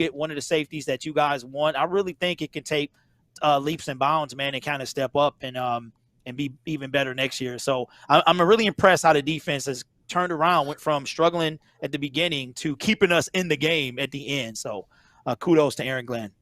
get one of the safeties that you guys want, I really think it can take leaps and bounds, man, and kind of step up and be even better next year. So I'm really impressed how the defense has turned around, went from struggling at the beginning to keeping us in the game at the end. So kudos to Aaron Glenn.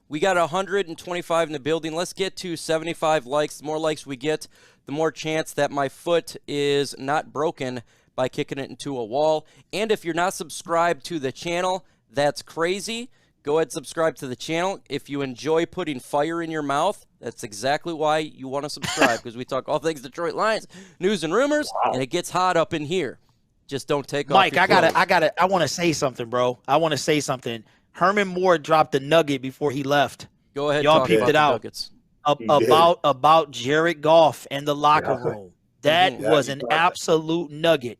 We got 125 in the building. Let's get to 75 likes. The more likes we get, the more chance that my foot is not broken by kicking it into a wall. And if you're not subscribed to the channel, that's crazy. Go ahead and subscribe to the channel. If you enjoy putting fire in your mouth, that's exactly why you want to subscribe, because we talk all things Detroit Lions, news and rumors, and it gets hot up in here. Just don't take Mike, off your clothes. I want to say something, bro. I want to say something. Herman Moore dropped a nugget before he left. Go ahead. Y'all peeped it out. Nuggets. About Jared Goff and the locker room. That was an absolute nugget.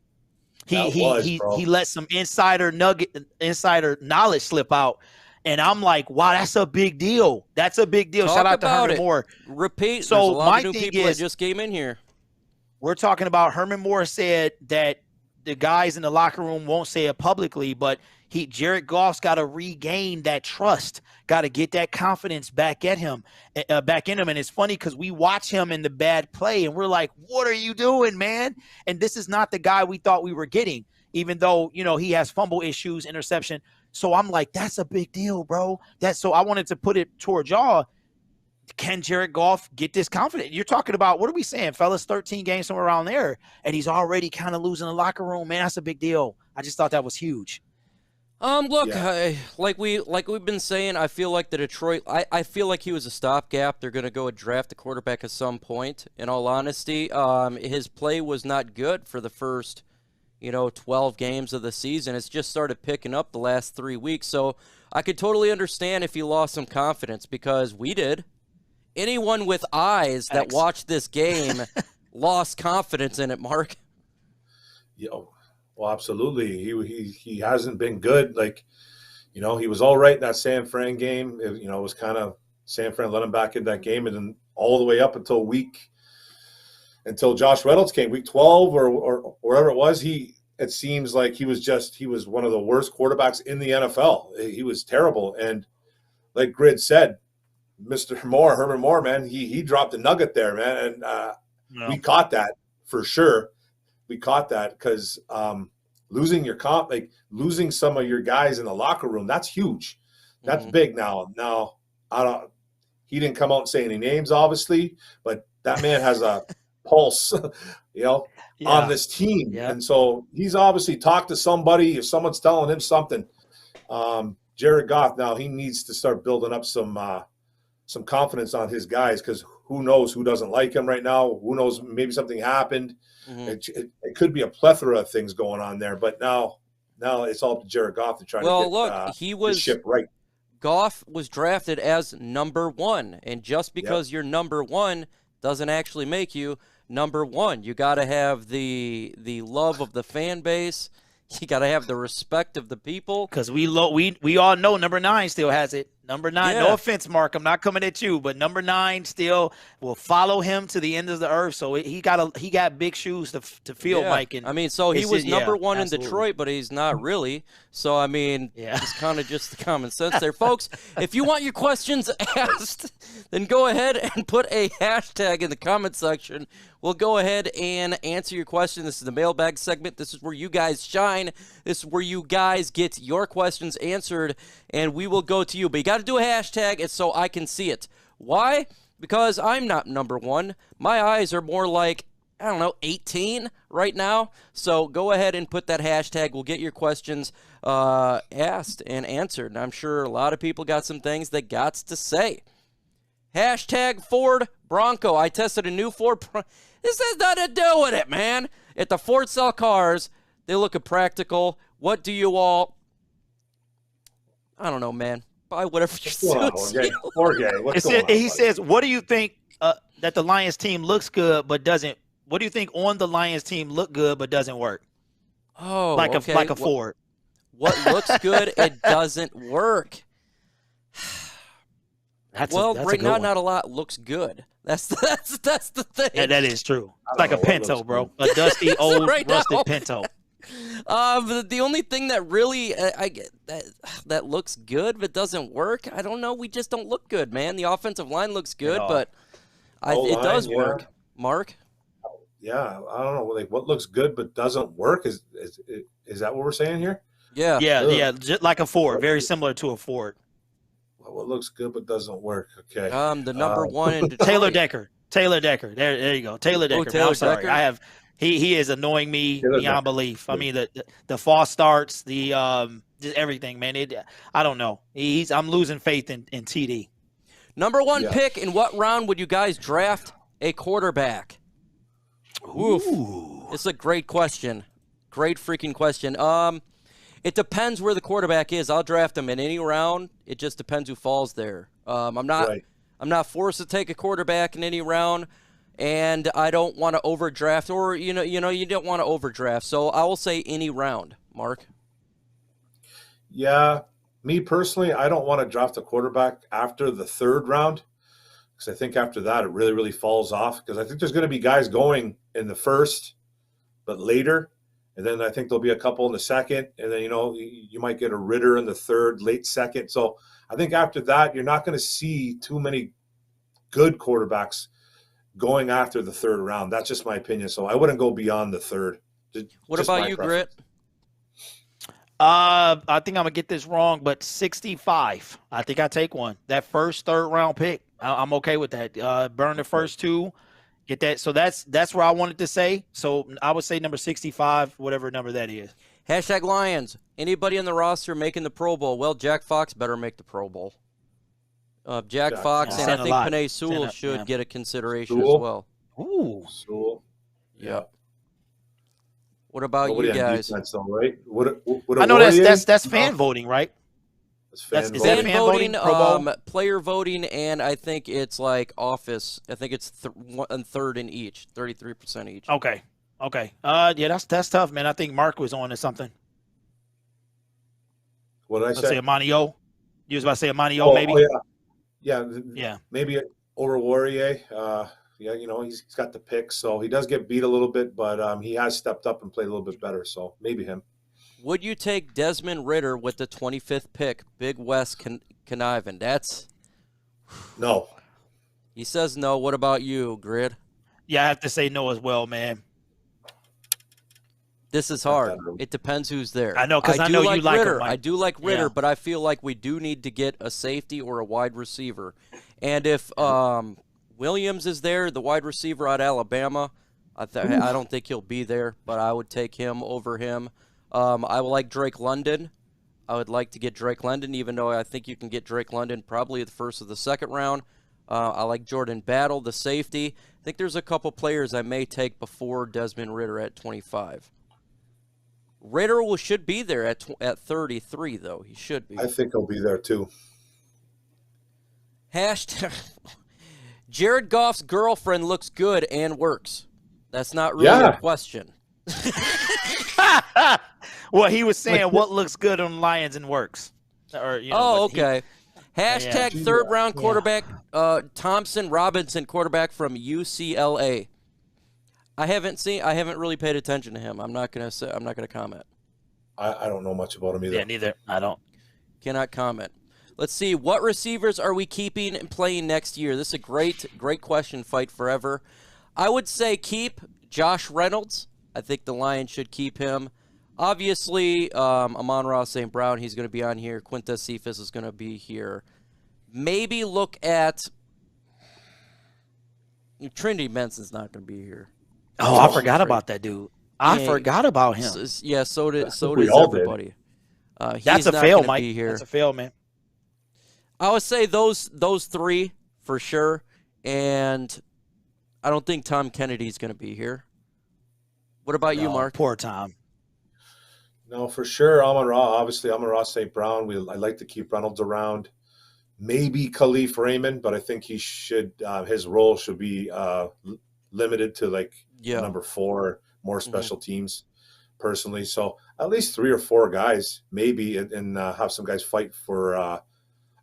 He let some insider knowledge slip out. And I'm like, wow, that's a big deal. That's a big deal. Shout out to Herman Moore. Repeat. So there's a lot my of new thing people is, that just came in here. We're talking about Herman Moore said that the guys in the locker room won't say it publicly, but Jared Goff's got to regain that trust, got to get that confidence back in him. And it's funny because we watch him in the bad play, and we're like, what are you doing, man? And this is not the guy we thought we were getting, even though, he has fumble issues, interception. So I'm like, that's a big deal, bro. So I wanted to put it towards y'all. Can Jared Goff get this confident? You're talking about, what are we saying, fellas? 13 games, somewhere around there, and he's already kind of losing the locker room. Man, that's a big deal. I just thought that was huge. Look, like we've been saying, I feel like the Detroit, I feel like he was a stopgap. They're going to go and draft a quarterback at some point, in all honesty. His play was not good for the first 12 games of the season. It's just started picking up the last 3 weeks. So I could totally understand if he lost some confidence, because we did. Anyone with eyes that watched this game lost confidence in it, Mark. Well, absolutely. He hasn't been good. Like, he was all right in that San Fran game. It was kind of San Fran let him back in that game, and then all the way up until Josh Reynolds came, week 12 or wherever it was. It seems like he was one of the worst quarterbacks in the NFL. He was terrible. And like Grid said, Mr. Moore, Herman Moore, man, he dropped a nugget there, man. And we caught that for sure. We caught that because losing losing some of your guys in the locker room, that's huge. That's big now. Now, he didn't come out and say any names, obviously, but that man has a pulse, on this team. Yeah. And so he's obviously talked to somebody. If someone's telling him something, Jared Goff, now he needs to start building up some confidence on his guys, because who knows who doesn't like him right now? Who knows? Maybe something happened. It could be a plethora of things going on there. But now it's all up to Jared Goff to try to get the ship right. Goff was drafted as number 1, and just because you're number 1 doesn't actually make you number 1. You got to have the love of the fan base. You got to have the respect of the people. Because we all know number 9 still has it. Number 9, no offense, Mark, I'm not coming at you, but number 9 still will follow him to the end of the earth. So he got big shoes to fill, Mike. And he was number 1 in Detroit, but he's not really. So it's kind of just the common sense there, folks. If you want your questions asked, then go ahead and put a hashtag in the comment section. We'll go ahead and answer your question. This is the mailbag segment. This is where you guys shine. This is where you guys get your questions answered, and we will go to you. But you got to do a hashtag, and so I can see it. Why? Because I'm not number 1. My eyes are more like, 18 right now. So go ahead and put that hashtag. We'll get your questions asked and answered. And I'm sure a lot of people got some things they got to say. Hashtag Ford Bronco. I tested a new Ford. This has nothing to do with it, man. At the Ford sell cars, they look practical. What do you all? I don't know, man. Buy whatever you suits you. He says, what do you think that the Lions team looks good but doesn't? What do you think on the Lions team look good but doesn't work? Oh, like a Ford. What looks good, it doesn't work. Right now, not a lot looks good. That's the thing. Yeah, that is true. It's like a Pinto, bro. A dusty, old, rusted Pinto. The only thing that really I get that looks good but doesn't work, I don't know. We just don't look good, man. The offensive line looks good, but it does work. Mark? Yeah, I don't know. Like, what looks good but doesn't work? Is that what we're saying here? Yeah. Yeah. Just like a Ford, very similar to a Ford. What looks good but doesn't work? Okay. The number one in Detroit. Taylor Decker. There you go. Taylor Decker. Taylor I'm sorry. Decker? He is annoying me Taylor beyond Decker. belief. I mean the false starts, the just everything, man. I don't know. I'm losing faith in TD. Number one pick. In what round would you guys draft a quarterback? Ooh. It's a great question. Great freaking question. It depends where the quarterback is. I'll draft him in any round. It just depends who falls there. I'm not forced to take a quarterback in any round, and I don't want to overdraft, or you don't want to overdraft. So I will say any round. Mark? Yeah, me personally, I don't want to draft a quarterback after the third round, because I think after that it really, really falls off. Because I think there's going to be guys going in the first, but later. And then I think there'll be a couple in the second. And then, you might get a Ridder in the third, late second. So I think after that, you're not going to see too many good quarterbacks going after the third round. That's just my opinion. So I wouldn't go beyond the third. What about you, Grit? I think I'm going to get this wrong, but 65. I think I take one. That first third round pick, I'm okay with that. Burn the first two. Get that. So that's where I wanted to say. So I would say number 65, whatever number that is. Hashtag Lions. Anybody on the roster making the Pro Bowl? Well, Jack Fox better make the Pro Bowl. Jack Fox and I think Penei Sewell should get a consideration as well. Ooh. Sewell. Yeah. What about you guys? Defense, though, right? I know that's fan voting, right? Is that fan voting, player voting, and I think it's like office. I think it's third in each, 33% each. Okay. Yeah, that's tough, man. I think Mark was on to something. What did I Let's say? say Amanio. You was about to say Amanio, maybe? Oh, yeah. Maybe over Warrior. He's got the pick, so he does get beat a little bit, but he has stepped up and played a little bit better, so maybe him. Would you take Desmond Ridder with the 25th pick? Big West conniving. No. He says no. What about you, Grid? Yeah, I have to say no as well, man. This is hard. It depends who's there. I know, because I know you like Ridder. him. I do like Ridder, but I feel like we do need to get a safety or a wide receiver. And if Williams is there, the wide receiver out of Alabama, I don't think he'll be there, but I would take him over him. I would like Drake London. I would like to get Drake London, even though I think you can get Drake London probably the first or the second round. I like Jordan Battle, the safety. I think there's a couple players I may take before Desmond Ridder at 25. Ridder should be there at 33, though. He should be. I think he'll be there, too. Hashtag Jared Goff's girlfriend looks good and works. That's not really a question. Well, he was saying what looks good on Lions and works. Okay. Hashtag third-round quarterback, Thompson Robinson, quarterback from UCLA. I haven't really paid attention to him. I'm not gonna comment. I don't know much about him either. Yeah, neither. I don't. Cannot comment. Let's see. What receivers are we keeping and playing next year? This is a great question. Fight forever. I would say keep Josh Reynolds. I think the Lions should keep him. Obviously, Amon-Ra St. Brown, he's going to be on here. Quintez Cephas is going to be here. Maybe look at Trinity Benson's not going to be here. Oh, I forgot about that dude. I forgot about him. Yeah, so does everybody. That's a fail, Mike. That's a fail, man. I would say those three for sure, and I don't think Tom Kennedy's going to be here. What about you, Mark? Poor Tom. No, for sure. Amon-Ra St. Brown. I'd like to keep Reynolds around. Maybe Khalif Raymond, but I think he should. His role should be limited to number 4, more special teams. Personally, so at least 3 or 4 guys, maybe, and have some guys fight for a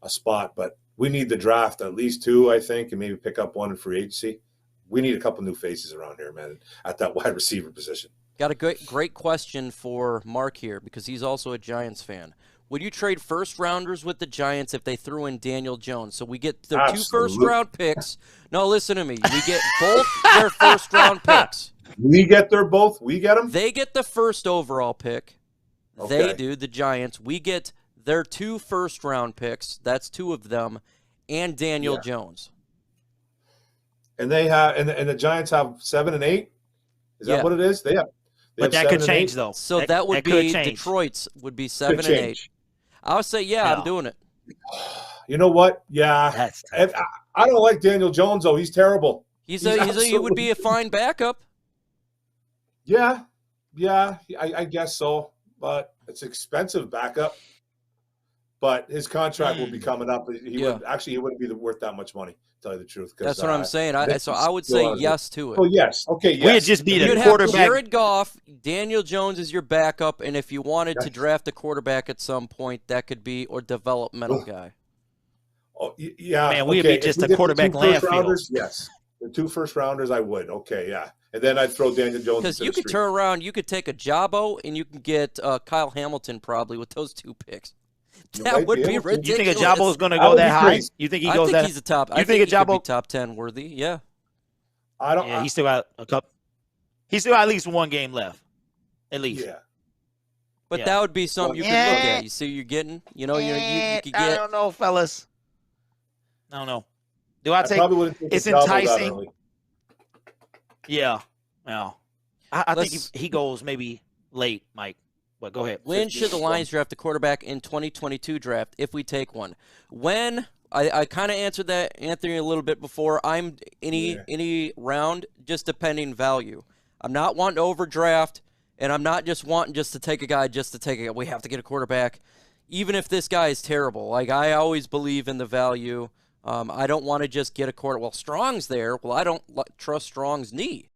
spot. But we need the draft at least 2, I think, and maybe pick up one in free agency. We need a couple new faces around here, man, at that wide receiver position. Got a great question for Mark here because he's also a Giants fan. Would you trade first-rounders with the Giants if they threw in Daniel Jones? So we get their two first-round picks. No, listen to me. We get both their first-round picks. We get we get them? They get the first overall pick. Okay. They do, the Giants. We get their 2 first-round picks. That's 2 of them. And Daniel Jones. And they have, and the Giants have 7 and 8? Is that what it is? They have. But that could change, though. So that would be Detroit's would be 7 and 8. I would say, I'm doing it. You know what? Yeah. I don't like Daniel Jones, though. He's terrible. He would be a fine backup. Yeah. I guess so. But it's expensive backup. But his contract will be coming up. He wouldn't be worth that much money, to tell you the truth. That's what I'm saying. So I would say yes to it. Oh, yes. Okay, yes. We'd just be the quarterback. Have Jared Goff, Daniel Jones is your backup, and if you wanted to draft a quarterback at some point, that could be or developmental guy. Oh, yeah. Man, we'd be just a quarterback landfill. Yes. The 2 first-rounders, I would. Okay, yeah. And then I'd throw Daniel Jones. Because you could turn around, you could take a Jabo, and you can get Kyle Hamilton probably with those 2 picks. That would be ridiculous. You think a Jabo is going to go that high? You think he goes that? I think he's a top. I think a Jabo top 10 worthy. Yeah. I don't. Yeah, he's still got a couple. He's still got at least 1 game left, at least. Yeah. But that would be something you could look at. You see, you're getting. You know, you could get. I don't know, fellas. I don't know. Do I take? It's enticing. Yeah. No. I think he goes maybe late, Mike. But go ahead. When should the Lions draft a quarterback in 2022 draft if we take one? When I kind of answered that, Anthony, a little bit before. I'm any round, just depending value. I'm not wanting to overdraft, and I'm not just wanting just to take a guy just to take a guy. We have to get a quarterback, even if this guy is terrible. Like, I always believe in the value. I don't want to just get a quarterback. Well, Strong's there. Well, I don't trust Strong's knee.